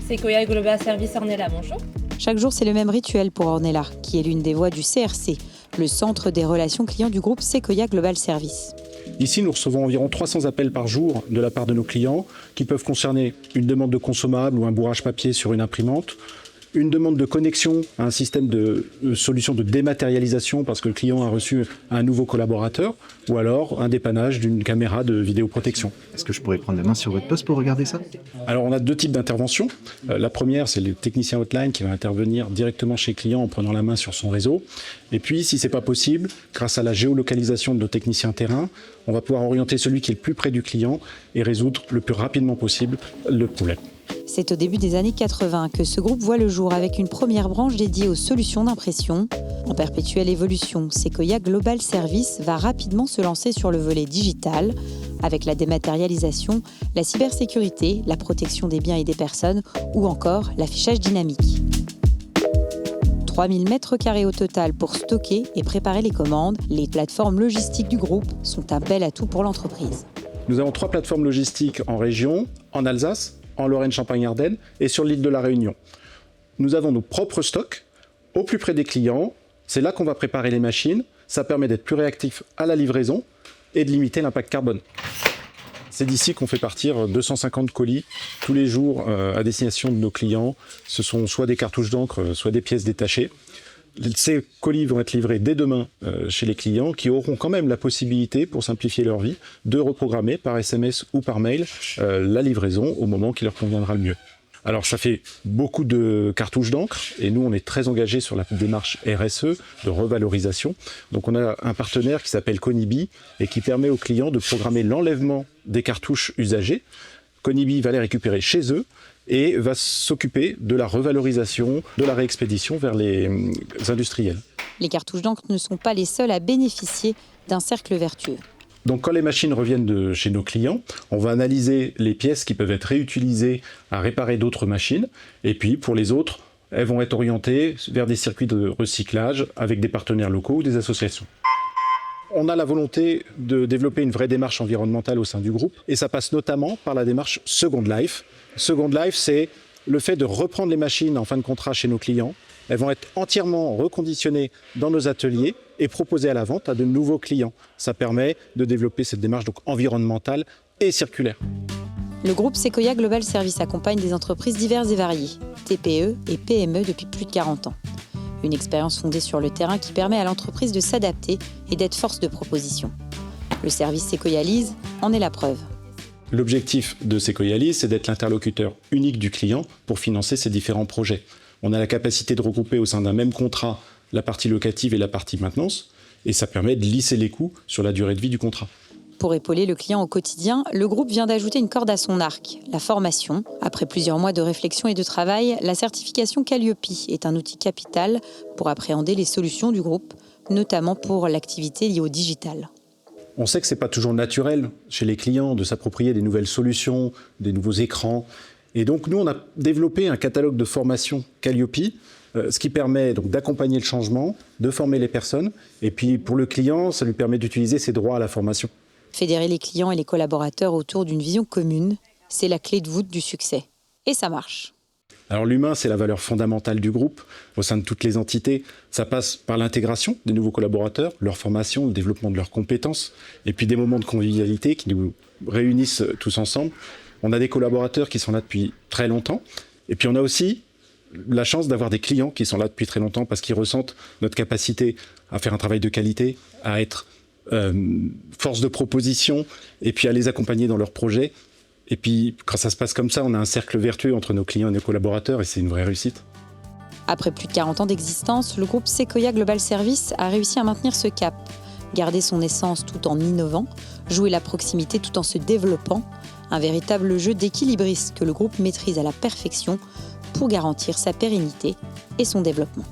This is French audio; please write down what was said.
Sequoia Global Service Ornella, bonjour. Chaque jour, c'est le même rituel pour Ornella, qui est l'une des voix du CRC, le centre des relations clients du groupe Sequoia Global Service. Ici, nous recevons environ 300 appels par jour de la part de nos clients qui peuvent concerner une demande de consommable ou un bourrage papier sur une imprimante, une demande de connexion à un système de solution de dématérialisation parce que le client a reçu un nouveau collaborateur, ou alors un dépannage d'une caméra de vidéoprotection. Est-ce que je pourrais prendre la main sur votre poste pour regarder ça ? Alors on a deux types d'interventions. La première, c'est le technicien hotline qui va intervenir directement chez le client en prenant la main sur son réseau. Et puis, si c'est pas possible, grâce à la géolocalisation de nos techniciens terrain, on va pouvoir orienter celui qui est le plus près du client et résoudre le plus rapidement possible le problème. C'est au début des années 80 que ce groupe voit le jour avec une première branche dédiée aux solutions d'impression. En perpétuelle évolution, Sequoia Global Service va rapidement se lancer sur le volet digital, avec la dématérialisation, la cybersécurité, la protection des biens et des personnes, ou encore l'affichage dynamique. 3000 m² au total pour stocker et préparer les commandes, les plateformes logistiques du groupe sont un bel atout pour l'entreprise. Nous avons 3 plateformes logistiques en région, en Alsace, en Lorraine-Champagne-Ardenne et sur l'île de la Réunion. Nous avons nos propres stocks au plus près des clients. C'est là qu'on va préparer les machines. Ça permet d'être plus réactif à la livraison et de limiter l'impact carbone. C'est d'ici qu'on fait partir 250 colis tous les jours à destination de nos clients. Ce sont soit des cartouches d'encre, soit des pièces détachées. Ces colis vont être livrés dès demain chez les clients qui auront quand même la possibilité, pour simplifier leur vie, de reprogrammer par SMS ou par mail la livraison au moment qui leur conviendra le mieux. Alors ça fait beaucoup de cartouches d'encre et nous on est très engagés sur la démarche RSE de revalorisation. Donc on a un partenaire qui s'appelle Conibi et qui permet aux clients de programmer l'enlèvement des cartouches usagées. Conibi va les récupérer chez eux et va s'occuper de la revalorisation, de la réexpédition vers les industriels. Les cartouches d'encre ne sont pas les seules à bénéficier d'un cercle vertueux. Donc quand les machines reviennent de chez nos clients, on va analyser les pièces qui peuvent être réutilisées à réparer d'autres machines. Et puis pour les autres, elles vont être orientées vers des circuits de recyclage avec des partenaires locaux ou des associations. On a la volonté de développer une vraie démarche environnementale au sein du groupe et ça passe notamment par la démarche Second Life. Second Life, c'est le fait de reprendre les machines en fin de contrat chez nos clients. Elles vont être entièrement reconditionnées dans nos ateliers et proposées à la vente à de nouveaux clients. Ça permet de développer cette démarche donc environnementale et circulaire. Le groupe Sequoia Global Service accompagne des entreprises diverses et variées, TPE et PME depuis plus de 40 ans. Une expérience fondée sur le terrain qui permet à l'entreprise de s'adapter et d'être force de proposition. Le service Sequoia Lease en est la preuve. L'objectif de Sequoia Lease, c'est d'être l'interlocuteur unique du client pour financer ses différents projets. On a la capacité de regrouper au sein d'un même contrat la partie locative et la partie maintenance, et ça permet de lisser les coûts sur la durée de vie du contrat. Pour épauler le client au quotidien, le groupe vient d'ajouter une corde à son arc, la formation. Après plusieurs mois de réflexion et de travail, la certification Calliope est un outil capital pour appréhender les solutions du groupe, notamment pour l'activité liée au digital. On sait que ce n'est pas toujours naturel chez les clients de s'approprier des nouvelles solutions, des nouveaux écrans. Et donc nous, on a développé un catalogue de formation Calliope, ce qui permet donc d'accompagner le changement, de former les personnes. Et puis pour le client, ça lui permet d'utiliser ses droits à la formation. Fédérer les clients et les collaborateurs autour d'une vision commune, c'est la clé de voûte du succès. Et ça marche. Alors l'humain, c'est la valeur fondamentale du groupe, au sein de toutes les entités. Ça passe par l'intégration des nouveaux collaborateurs, leur formation, le développement de leurs compétences, et puis des moments de convivialité qui nous réunissent tous ensemble. On a des collaborateurs qui sont là depuis très longtemps, et puis on a aussi la chance d'avoir des clients qui sont là depuis très longtemps parce qu'ils ressentent notre capacité à faire un travail de qualité, à être force de proposition et puis à les accompagner dans leurs projets. Et puis, quand ça se passe comme ça, on a un cercle vertueux entre nos clients et nos collaborateurs et c'est une vraie réussite. Après plus de 40 ans d'existence, le groupe Sequoia Global Service a réussi à maintenir ce cap, garder son essence tout en innovant, jouer la proximité tout en se développant, un véritable jeu d'équilibrisme que le groupe maîtrise à la perfection pour garantir sa pérennité et son développement.